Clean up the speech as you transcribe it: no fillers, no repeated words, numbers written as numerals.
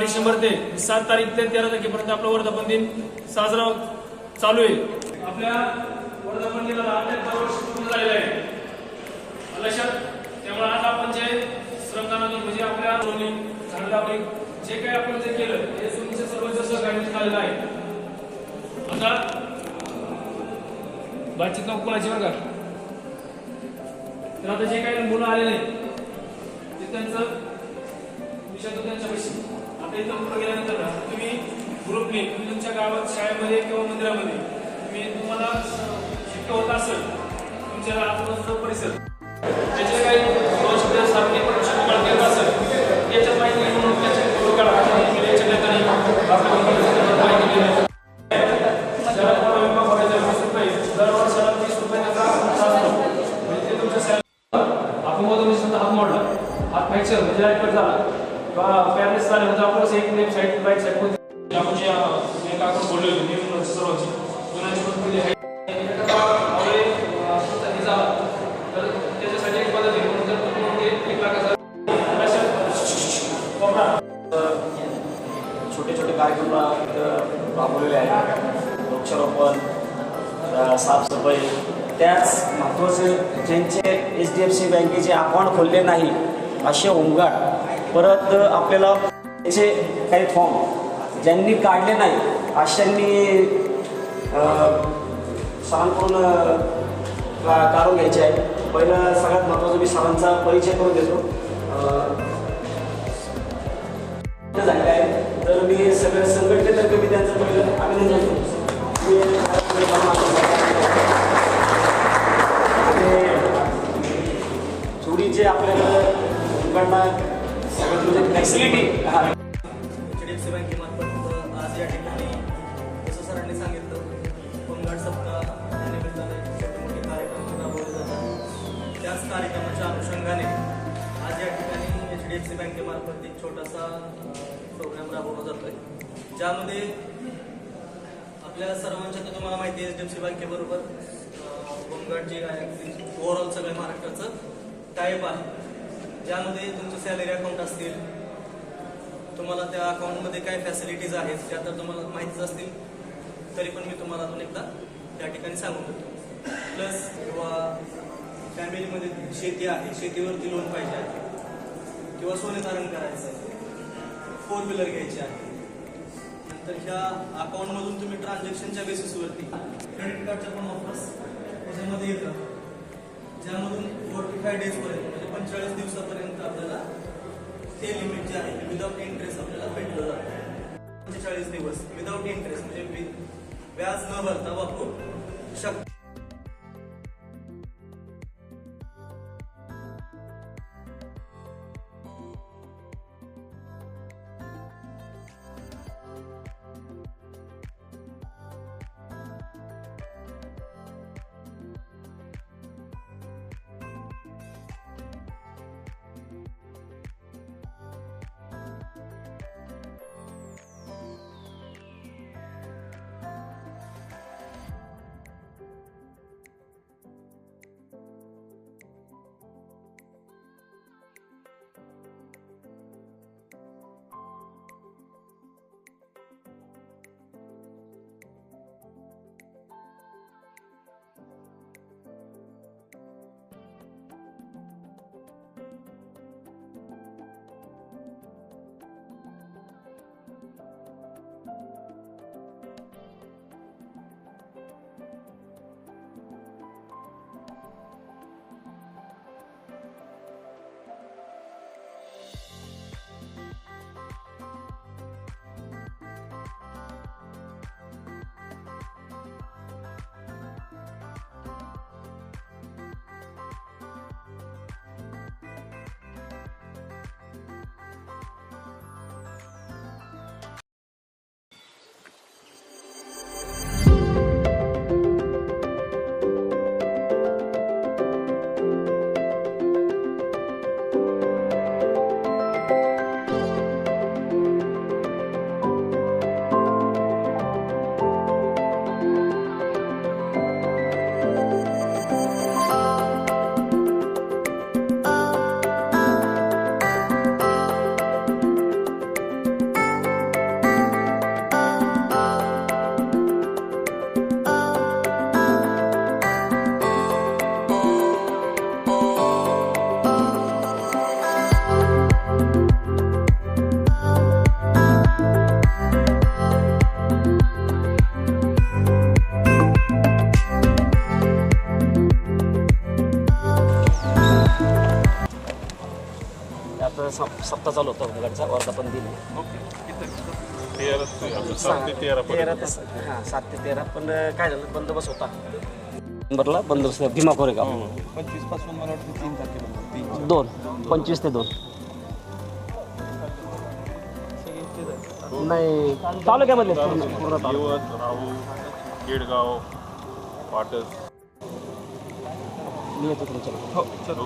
डिसेंबर ते 7 तारीख ते 13 तारखेपर्यंत आपला वर्धापन दिन साजरा चालू आहे। आपल्या वर्धापन दिनाला 78 वर्ष पूर्ण झालेले आहे लक्षात। त्यामुळे आज आपण जे श्रमदानातून म्हणजे आपल्या झाड लावणी जे काही आपण जे केलं ते तुमच्या सर्वांच्या सहकार्याने झालेलं आहे। आता बातचीत नको कोणाची बरं का। तर आता जे काही मुलं आले नाही ते त्यांचं विषय त्यांच्या पैसे आता इथं पुढे गेल्यानंतर तुम्ही ग्रुपने तुम्ही तुमच्या गावात शाळेमध्ये किंवा मंदिरामध्ये तुम्हाला शक्य होत असेल तुमच्या आजूबाजूचा परिसर त्याचे काही सार्वजनिक देत असेल त्याच्यात माहिती घेऊन त्याचे फोटो काढा याच्या ठिकाणी दर वर्षाला 30 रुपयाचा म्हणजे ते तुमच्या आपण हात मोडला हात फ्रॅक्चर म्हणजे ऍक्टर झाला किंवा पॅरेंट्स झाले म्हणजे आपण एक लेफ्ट साईड राईट साईड आपण जे आपण बोललो होतो सर्वांची कोणाची पण पहिली आहे तर त्याच्यासाठी एक पद्धत आहे म्हणून जर तुम्ही 1 लाखाचा छोटे छोटे कार्यक्रम राबवलेले आहेत। वृक्षारोपण, साफसफाई, त्याच महत्त्वाचे ज्यांचे HDFC बँकेचे अकाउंट खोलले नाही असे होमगार्ड, परत आपल्याला त्याचे काही फॉर्म ज्यांनी काढले नाही अशांनी सरांकडून काढून घ्यायचे आहे। पहिलं सगळ्यात महत्त्वाचं मी सरांचा परिचय करून देतो झालेला आहे। तर मी सगळ्या संघटनेतर्फे मी त्यांचं पहिलं अभिनंदन करतो। थोडी जे आपल्याला लोकांना सगळ्यात म्हणजे फॅसिलिटी HDFC बँकेमार्फत आज या ठिकाणी जसं सरांनी सांगितलं होमगार्ड सप्ताह या निमित्ताने छोटे मोठे कार्यक्रम राबवले जातात। त्याच कार्यक्रमाच्या अनुषंगाने आज या ठिकाणी HDFC बँकेमार्फत एक छोटासा प्रोग्राम राबवला जातोय ज्यामध्ये आपल्या सर्वांच्या तर तुम्हाला माहिती आहे HDFC बँकेबरोबर होमगार्ड जे आहे ओव्हरऑल सगळ्या महाराष्ट्राचं टाईप आहे ज्यामध्ये तुमचं सॅलरी अकाउंट असतील तुम्हाला त्या अकाउंटमध्ये काय फॅसिलिटीज आहेत त्या तर तुम्हाला माहितीच असतील तरी पण मी तुम्हाला अजून एकदा त्या ठिकाणी सांगून देतो। प्लस किंवा फॅमिलीमध्ये शेती आहे शेतीवरती लोन पाहिजे आहे किंवा सोने धारण करायचं आहे 4 व्हीलर घ्यायची आहे नंतर ह्या अकाउंटमधून तुम्ही ट्रान्झॅक्शनच्या बेसिसवरती क्रेडिट कार्डच्या पण ऑफर्स त्याच्यामध्ये येतात ज्यामधून 45 डेजपर्यंत म्हणजे 45 दिवसापर्यंत आपल्याला ते लिमिट जे आहे विदाउट इंटरेस्ट आपल्याला भेटलं जातं। 45 दिवस विदाउट इंटरेस्ट म्हणजे व्याज न भरता वापरू शकतो। सप्ताह चालू होता होमगार्डचा वर्धापन दिन आहे. ओके किती 7 ते 13 पर्यंत. 7 ते 13 पण काय झालं बंदोबस्त होता नंबरला बंदोबस्त भीमा कोरेगाव 25 पासून मला वाटतं 3 तारखेपर्यंत 2 25 ते 2 नाही तालुक्यामधले पूर्ण तालुका. यवत, राहू, केडगाव, पाटस. मी येतो तुमच्याकडे. हो, चल.